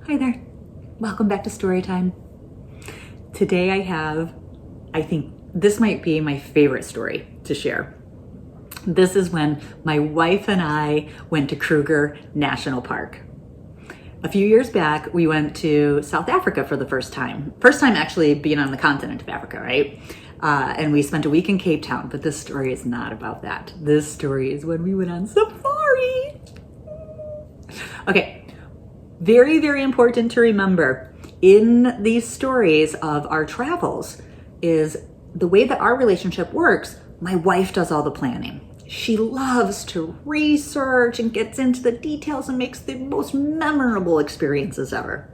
Hi there. Welcome back to Storytime. Today I think this might be my favorite story to share. This is when my wife and I went to Kruger National Park. A few years back, we went to South Africa for the first time. First time actually being on the continent of Africa, right? And we spent a week in Cape Town, but this story is not about that. This story is when we went on safari. Okay. Very, very important to remember in these stories of our travels is the way that our relationship works. My wife does all the planning. She loves to research and gets into the details and makes the most memorable experiences ever.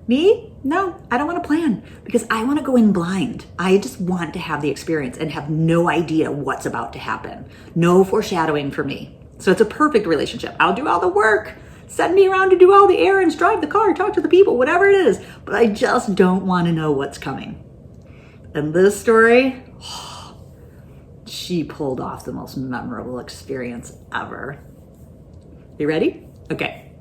Me? No, I don't want to plan because I want to go in blind. I just want to have the experience and have no idea what's about to happen. No foreshadowing for me. So it's a perfect relationship. I'll do all the work. Send me around to do all the errands, drive the car, talk to the people, whatever it is. But I just don't want to know what's coming. And this story, she pulled off the most memorable experience ever. You ready? Okay.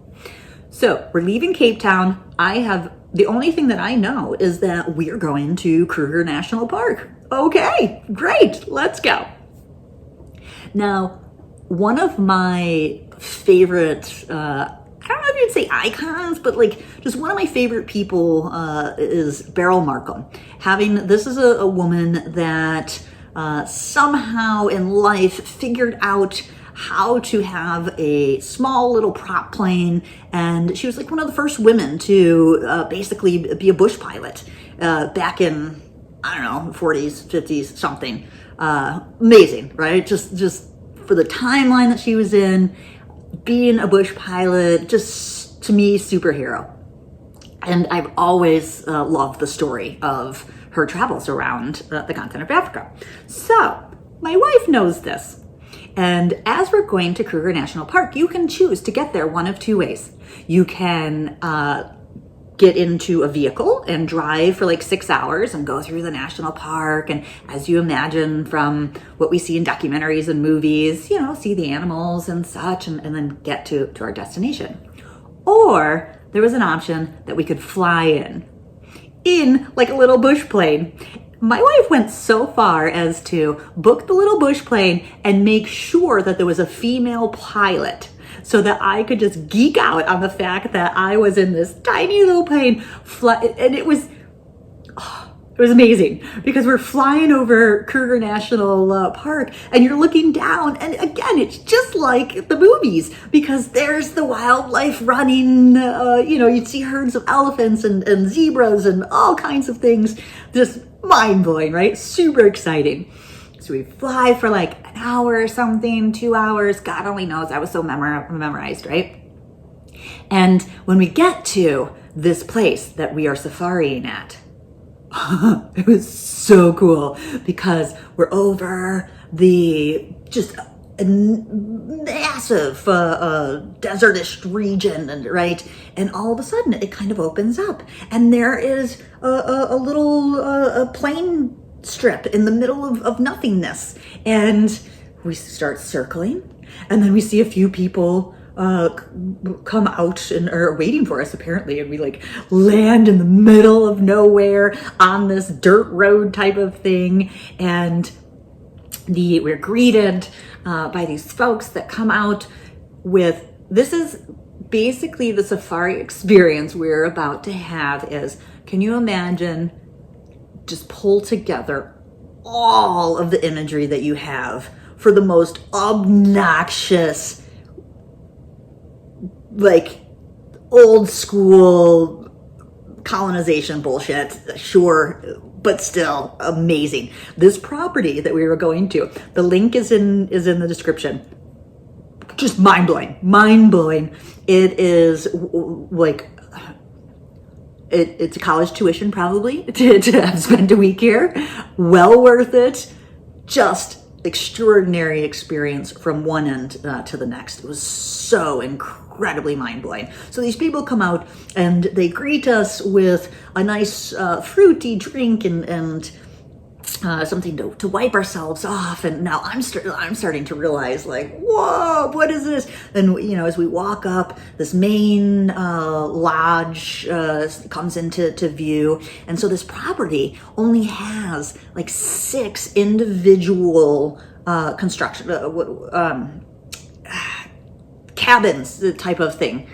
So we're leaving Cape Town. The only thing that I know is that we're going to Kruger National Park. Okay, great. Let's go. Now, one of my favorite, I don't know if you'd say icons, but just one of my favorite people is Beryl Markham. This is a woman that somehow in life figured out how to have a small little prop plane, and she was like one of the first women to basically be a bush pilot back in, I don't know, 40s, 50s, something. Amazing, right? Just for the timeline that she was in, being a bush pilot, just to me, superhero. And I've always loved the story of her travels around the continent of Africa. So my wife knows this. And as we're going to Kruger National Park, you can choose to get there one of two ways. You can get into a vehicle and drive for 6 hours and go through the national park. And as you imagine from what we see in documentaries and movies, see the animals and such, and then get to our destination. Or there was an option that we could fly in like a little bush plane. My wife went so far as to book the little bush plane and make sure that there was a female pilot, so that I could just geek out on the fact that I was in this tiny little plane, and it was amazing because we're flying over Kruger National Park, and you're looking down, and again, it's just like the movies because there's the wildlife running. You'd see herds of elephants and zebras and all kinds of things. Just mind blowing, right? Super exciting. So we fly for an hour or something, 2 hours. God only knows. I was so memorized, right? And when we get to this place that we are safaring at, it was so cool because we're over just a massive desertish region, right? And all of a sudden it kind of opens up, and there is a little plane strip in the middle of nothingness, and we start circling, and then we see a few people come out and are waiting for us apparently, and we land in the middle of nowhere on this dirt road type of thing, and we're greeted by these folks that come out with, this is basically the safari experience we're about to have. Can you imagine, just pull together all of the imagery that you have for the most obnoxious, old school colonization bullshit, sure, but still amazing. This property that we were going to, the link is in the description. Just mind blowing. It is it's a college tuition probably to have spent a week here. Well worth it. Just extraordinary experience from one end to the next. It was so incredibly mind-blowing. So these people come out and they greet us with a nice fruity drink and something to wipe ourselves off. And now I'm starting to realize, like, whoa, what is this? And, you know, as we walk up, this main lodge comes into view. And so this property only has like 6 individual construction, cabins type of thing.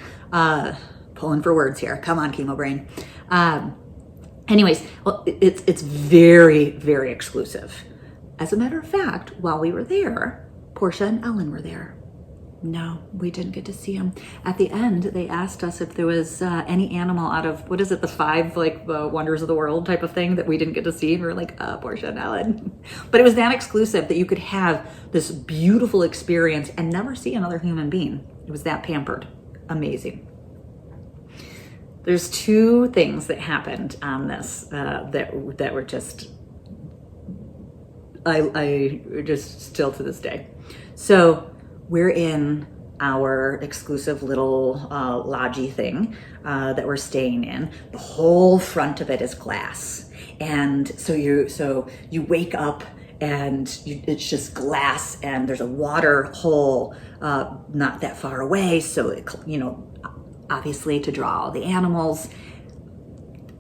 Pulling for words here. Come on, chemo brain. Anyways, well, it's very, very exclusive. As a matter of fact, while we were there, Portia and Ellen were there. No, we didn't get to see them. At the end, they asked us if there was any animal out of, what is it, the 5 like wonders of the world type of thing that we didn't get to see. And we were like, Portia and Ellen. But it was that exclusive that you could have this beautiful experience and never see another human being. It was that pampered. Amazing. There's 2 things that happened on this that were just, I just still to this day. So we're in our exclusive little lodgy thing that we're staying in. The whole front of it is glass, and so you wake up and it's just glass, and there's a water hole not that far away. So it, you know, obviously to draw all the animals.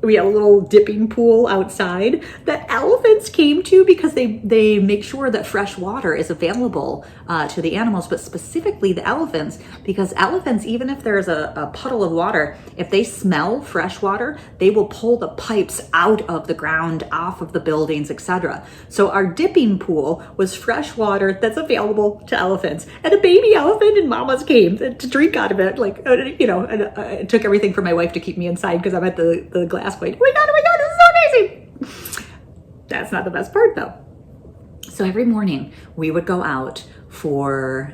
We had a little dipping pool outside that elephants came to because they make sure that fresh water is available to the animals, but specifically the elephants, because elephants, even if there's a puddle of water, if they smell fresh water, they will pull the pipes out of the ground, off of the buildings, etc. So our dipping pool was fresh water that's available to elephants, and a baby elephant and mamas came to drink out of it. Like, you know, and it took everything for my wife to keep me inside because I'm at the glass point. Oh my God, this is so amazing. That's not the best part though. So every morning we would go out for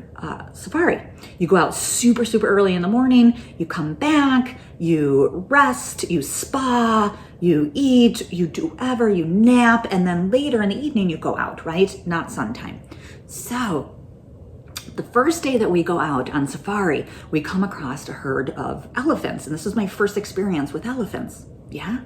safari. You go out super, super early in the morning, you come back, you rest, you spa, you eat, you do whatever, you nap, and then later in the evening you go out, right? Not sun time. So the first day that we go out on safari, we come across a herd of elephants. And this was my first experience with elephants. Yeah.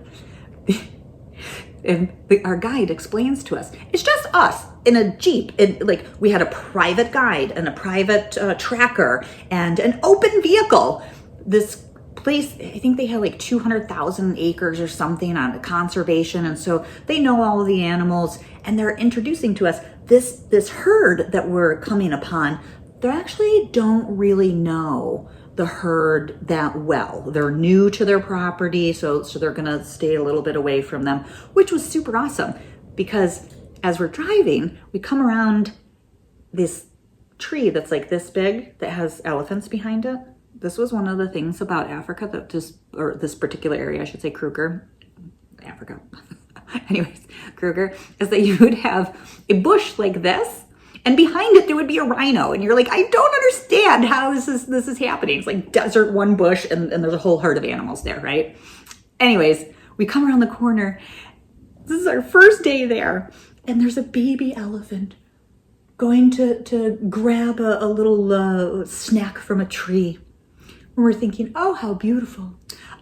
And our guide explains to us, it's just us in a Jeep. And like, we had a private guide and a private tracker and an open vehicle. This place, I think they had like 200,000 acres or something on conservation. And so they know all of the animals, and they're introducing to us this herd that we're coming upon. They actually don't really know the herd that well. They're new to their property, so they're gonna stay a little bit away from them, which was super awesome, because as we're driving, we come around this tree that's like this big that has elephants behind it. This was one of the things about Africa that or this particular area, I should say, Kruger, Africa. Anyways, Kruger, is that you would have a bush like this, and behind it there would be a rhino, and you're like, I don't understand how this is happening. It's like desert, one bush, and there's a whole herd of animals there, right? Anyways, we come around the corner. This is our first day there, and there's a baby elephant going to grab a little snack from a tree. And we're thinking, oh, how beautiful.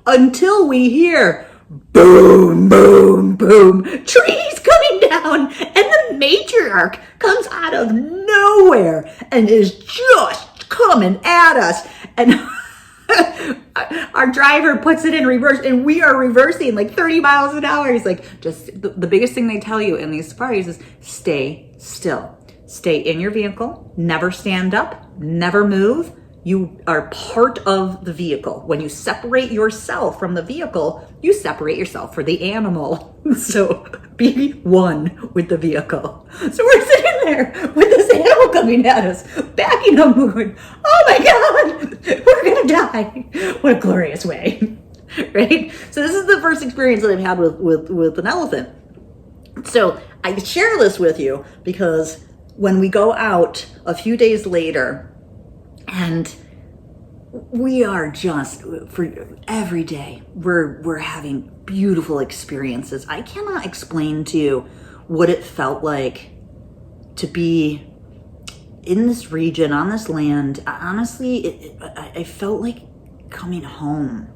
Until we hear boom, boom, boom, trees coming down, and the matriarch comes out of nowhere and is just coming at us. And our driver puts it in reverse, and we are reversing like 30 miles an hour. He's like, just the biggest thing they tell you in these safaris is stay still. Stay in your vehicle, never stand up, never move. You are part of the vehicle. When you separate yourself from the vehicle, you separate yourself for the animal. So be one with the vehicle. So we're sitting there with this animal coming at us, backing up, moving. Oh my God, we're gonna die. What a glorious way, right? So this is the first experience that I've had with an elephant. So I share this with you because when we go out a few days later, and we are just, for every day, we're having beautiful experiences. I cannot explain to you what it felt like to be in this region, on this land. Honestly, I felt like coming home.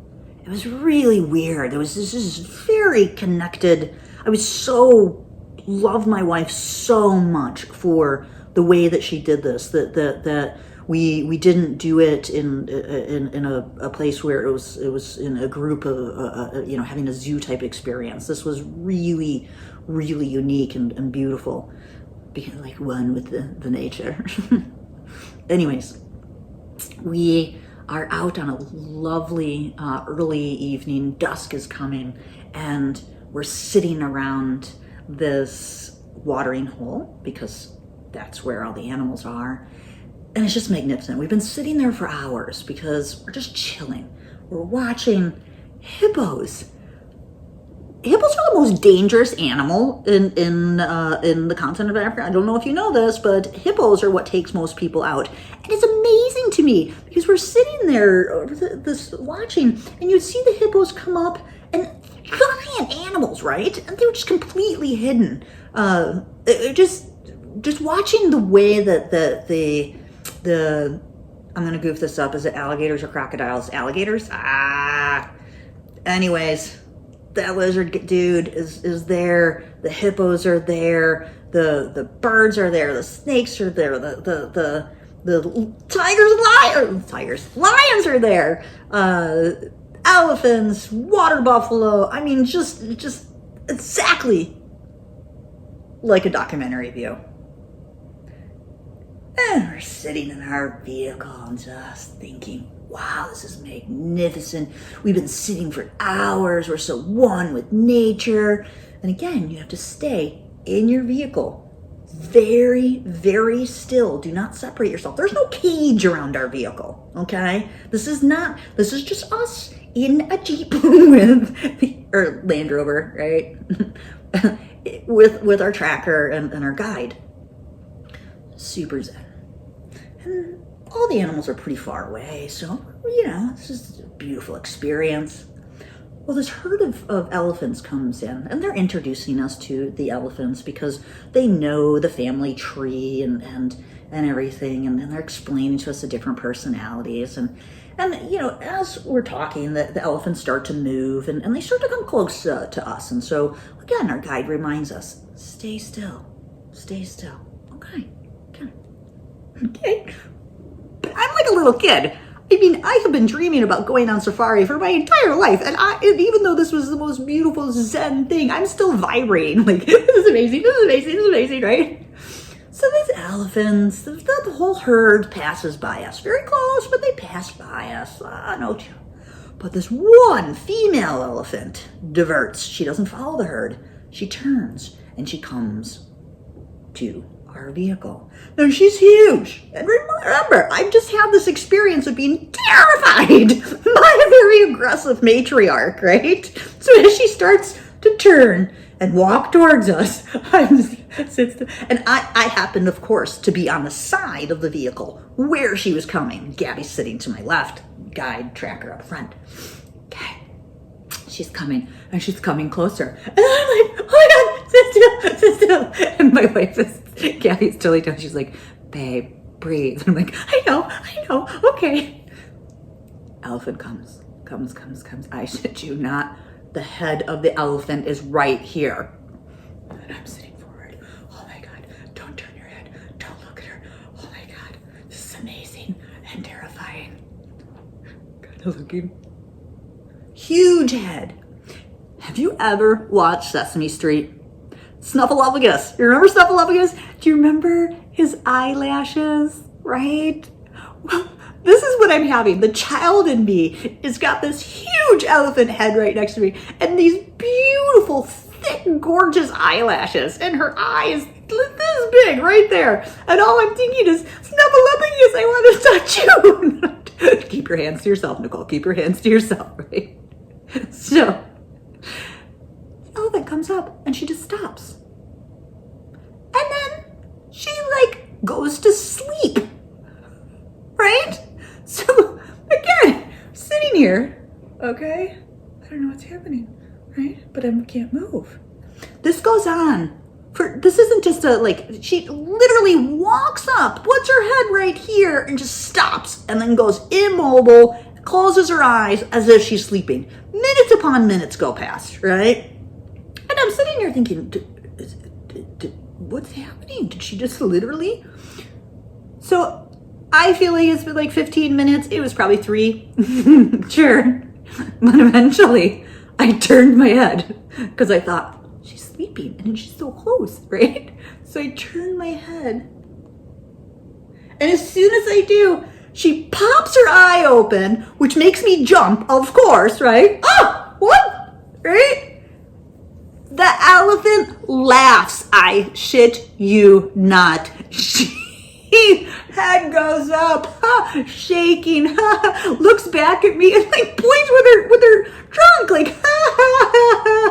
It was really weird. It was this very connected. I was so love my wife so much for the way that she did this, that we didn't do it in a place where it was in a group of having a zoo type experience. This was really, really unique and beautiful, because like one with the nature. Anyways, we are out on a lovely early evening. Dusk is coming, and we're sitting around this watering hole because that's where all the animals are. And it's just magnificent. We've been sitting there for hours because we're just chilling. We're watching hippos. Hippos are the most dangerous animal in the continent of Africa. I don't know if you know this, but hippos are what takes most people out. And it's amazing to me because we're sitting there watching, and you'd see the hippos come up, and giant animals, right? And they were just completely hidden. Just watching the way that the I'm gonna goof this up. Is it alligators or crocodiles? Alligators? Anyways. That lizard dude is there. The hippos are there. The birds are there. The snakes are there. The lions are there. Elephants, water buffalo. I mean, just exactly like a documentary view. And we're sitting in our vehicle and just thinking, wow, this is magnificent. We've been sitting for hours. We're so one with nature. And again, you have to stay in your vehicle very, very still. Do not separate yourself. There's no cage around our vehicle, okay? This is just us in a Jeep or Land Rover, right? with our tracker and our guide. Super zen. And all the animals are pretty far away, so, this is a beautiful experience. Well, this herd of elephants comes in, and they're introducing us to the elephants because they know the family tree and everything, and they're explaining to us the different personalities. And as we're talking, the elephants start to move, and they start to come close to us. And so, again, our guide reminds us, stay still, stay still. Okay. But I'm like a little kid. I mean, I have been dreaming about going on safari for my entire life. And even though this was the most beautiful Zen thing, I'm still vibrating. Like, this is amazing, this is amazing, this is amazing, right? So these elephants, the whole herd passes by us. Very close, but they pass by us. No chill. But this one female elephant diverts. She doesn't follow the herd. She turns and she comes to our vehicle. Now she's huge. And remember, I've just had this experience of being terrified by a very aggressive matriarch, right? So as she starts to turn and walk towards us, and I happened, of course, to be on the side of the vehicle where she was coming. Gabby's sitting to my left, guide tracker up front. Okay. She's coming, and she's coming closer. And I'm like, oh my God, sit still. And my wife is, Gabby's totally done. She's like, babe, breathe. And I'm like, I know, okay. Elephant comes. I shit you not. The head of the elephant is right here. And I'm sitting forward. Oh my God, don't turn your head. Don't look at her. Oh my God, this is amazing and terrifying. Kind of looking. Huge head. Have you ever watched Sesame Street? Snuffaluffagus. You remember Snuffaluffagus? Do you remember his eyelashes? Right? Well, this is what I'm having. The child in me has got this huge elephant head right next to me and these beautiful, thick, gorgeous eyelashes. And her eye is this big right there. And all I'm thinking is, Snuffaluffagus, I want to touch you. Keep your hands to yourself, Nicole. Keep your hands to yourself, right? So, the elephant comes up and she just stops. And then she goes to sleep. Right? So, again, sitting here, okay? I don't know what's happening, right? But I can't move. This goes on. This isn't just she literally walks up, puts her head right here, and just stops, and then goes immobile, closes her eyes as if she's sleeping. Minutes upon minutes go past, right? And I'm sitting here thinking, what's happening? Did she just literally? So I feel like it's been like 15 minutes. It was probably 3. Sure. But eventually I turned my head because I thought, she's sleeping and she's so close, right? So I turned my head. And as soon as I do, she pops her eye open, which makes me jump, of course, right? Oh, what? Right? The elephant laughs. I shit you not. She head goes up, shaking, looks back at me and like points with her trunk, like,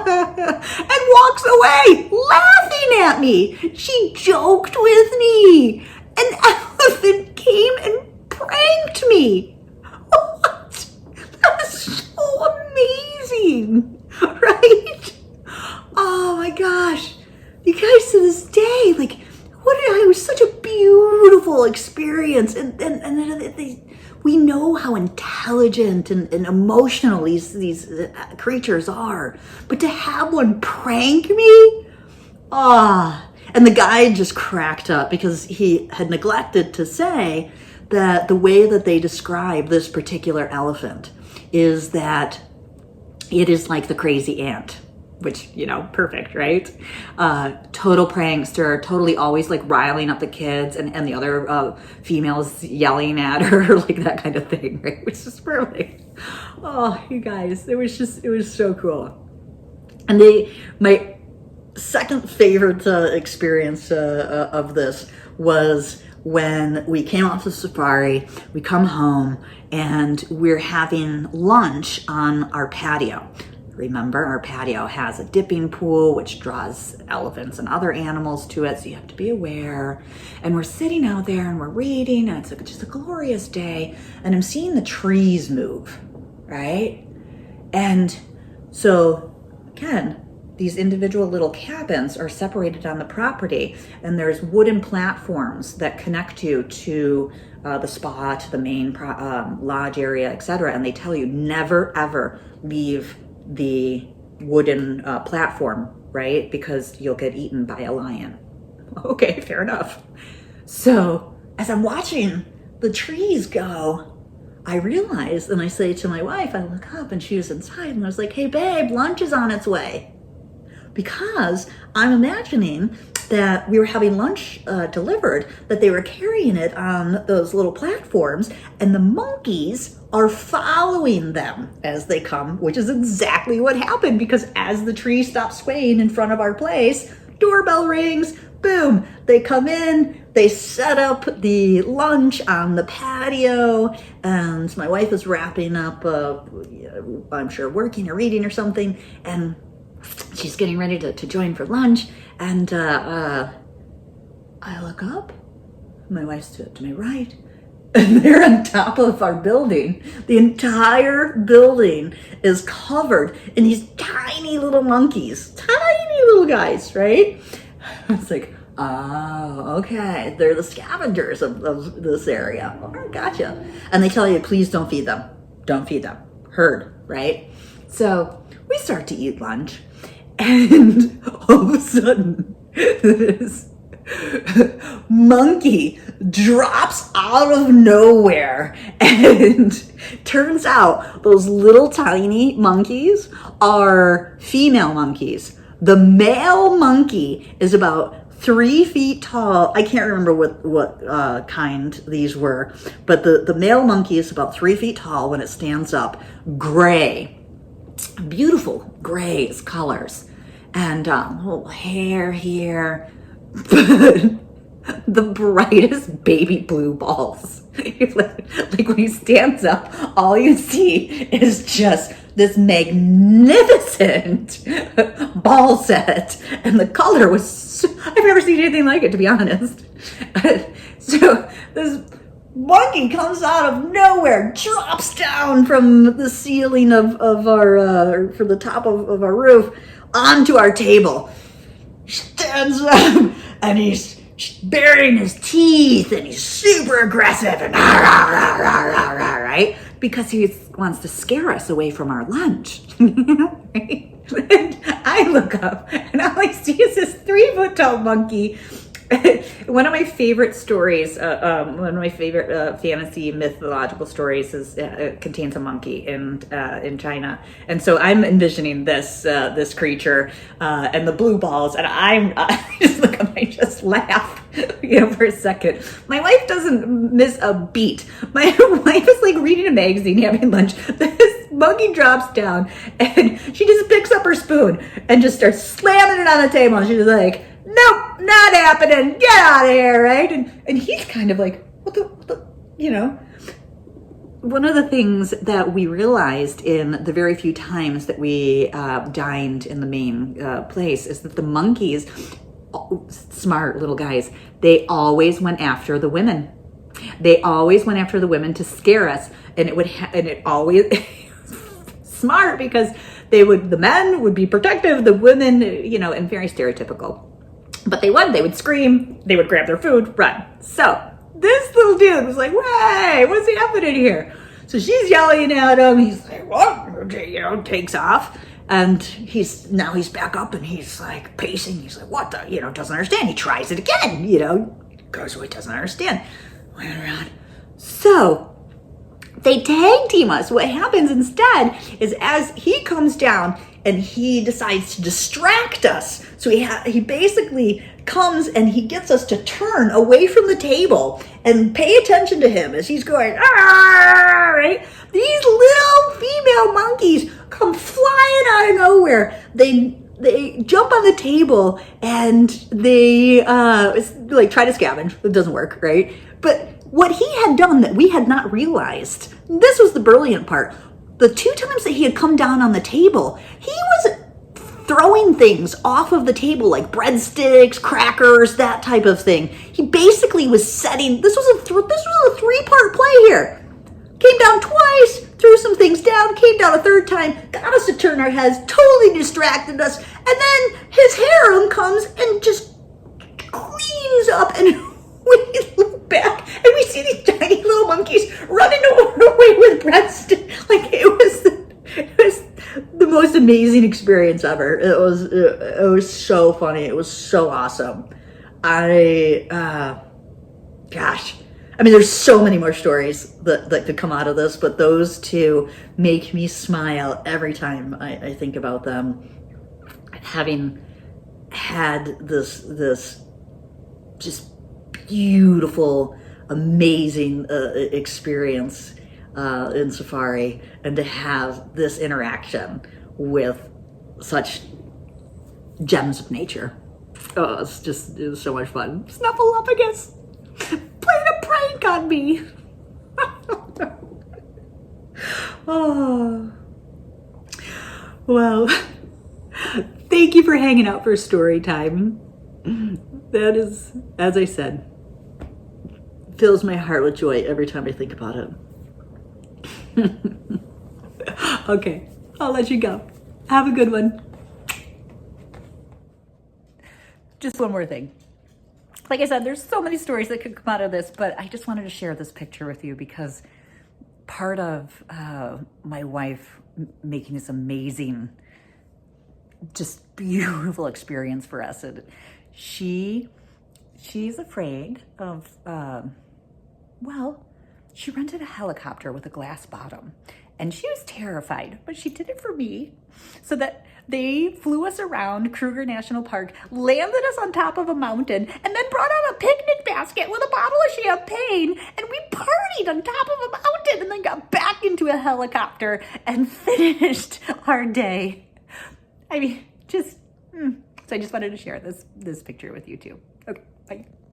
and walks away, laughing at me. She joked with me. An elephant came and pranked me. What? That was so amazing, right? Oh my gosh. You guys, to this day, like, it was such a beautiful experience. And we know how intelligent and emotional these creatures are. But to have one prank me, and the guy just cracked up because he had neglected to say that the way that they describe this particular elephant is that it is like the crazy ant, which, perfect, right? Total prankster, totally always like riling up the kids and the other females yelling at her, like that kind of thing, right? Which is perfect. Oh, you guys, it was so cool. And my second favorite experience of this was when we came off the safari, we come home and we're having lunch on our patio. Remember, our patio has a dipping pool, which draws elephants and other animals to it, so you have to be aware. And we're sitting out there and we're reading, and it's just a glorious day, and I'm seeing the trees move, right? And so, again, these individual little cabins are separated on the property, and there's wooden platforms that connect you to the spa, to the main lodge area, etc. And they tell you never, ever leave the wooden platform, right? Because you'll get eaten by a lion. Okay, fair enough. So as I'm watching the trees go, I realize, and I say to my wife, I look up and she was inside, and I was like, hey babe, lunch is on its way. Because I'm imagining that we were having lunch delivered, that they were carrying it on those little platforms, and the monkeys are following them as they come, which is exactly what happened, because as the tree stops swaying in front of our place, doorbell rings, boom, they come in, they set up the lunch on the patio, and my wife is wrapping up, I'm sure working or reading or something, and she's getting ready to join for lunch, and I look up, my wife's to my right, and they're on top of our building. The entire building is covered in these tiny little monkeys, tiny little guys, right? It's like, oh, okay, they're the scavengers of this area. All right, gotcha. And they tell you, please don't feed them. Don't feed them. Heard, right? So we start to eat lunch, and all of a sudden, this monkey drops out of nowhere, and turns out those little tiny monkeys are female monkeys. The male monkey is about 3 feet tall. I can't remember what kind these were, but the male monkey is about 3 feet tall when it stands up, gray, beautiful grays colors, and little hair here, but the brightest baby blue balls. Like when he stands up, all you see is just this magnificent ball set, and the color was I've never seen anything like it, to be honest. So this monkey comes out of nowhere, drops down from the ceiling of our from the top of our roof onto our table, stands up, and he's baring his teeth, and he's super aggressive, and right? Because he wants to scare us away from our lunch. Right? And I look up and all I see is this 3-foot tall monkey. One of my favorite stories, one of my favorite fantasy mythological stories is contains a monkey in China, and so I'm envisioning this creature and the blue balls, and I just look up, I just laugh, for a second. My wife doesn't miss a beat. My wife is like reading a magazine, having lunch. This monkey drops down, and she just picks up her spoon and just starts slamming it on the table. And she's like, nope, not happening. Get out of here, right? And he's kind of like, what the. One of the things that we realized in the very few times that we dined in the main place is that the monkeys, smart little guys, they always went after the women. They always went after the women to scare us, and it always smart because the men would be protective, the women, and very stereotypical. But they would scream, they would grab their food, run. So this little dude was like, "Hey, what's happening here?" So she's yelling at him. He's like, "What?" Takes off. And he's back up and he's like pacing. He's like, "What the?" Doesn't understand. He tries it again, goes away, doesn't understand. Went around. So they tag team us. What happens instead is as he comes down and he decides to distract us. So he basically comes and he gets us to turn away from the table and pay attention to him as he's going, "Ah!" Right? These little female monkeys come flying out of nowhere. They jump on the table and they try to scavenge. It doesn't work, right? But what he had done that we had not realized, this was the brilliant part. The 2 times that he had come down on the table, he was throwing things off of the table like breadsticks, crackers, that type of thing. He basically was setting, this was a 3-part play here. Came down twice, threw some things down, came down a 3rd time, got us to turn our heads, totally distracted us, and then his harem comes and just cleans up, and we look back and we see these tiny little monkeys running away with breadsticks. Like it was the most amazing experience ever. It was so funny. It was so awesome. There's so many more stories that could come out of this, but those 2 make me smile every time I think about them. Having had this just beautiful, amazing experience in safari, and to have this interaction with such gems of nature. Oh, it was so much fun. Snuffaluffagus played a prank on me. Oh. Well, thank you for hanging out for story time. That is, as I said, fills my heart with joy every time I think about it. Okay, I'll let you go. Have a good one. Just one more thing. Like I said, there's so many stories that could come out of this, but I just wanted to share this picture with you because part of my wife making this amazing, just beautiful experience for us. And she's afraid of, she rented a helicopter with a glass bottom, and she was terrified, but she did it for me so that they flew us around Kruger National Park, landed us on top of a mountain, and then brought out a picnic basket with a bottle of champagne, and we partied on top of a mountain and then got back into a helicopter and finished our day. So I just wanted to share this picture with you too. Okay, bye.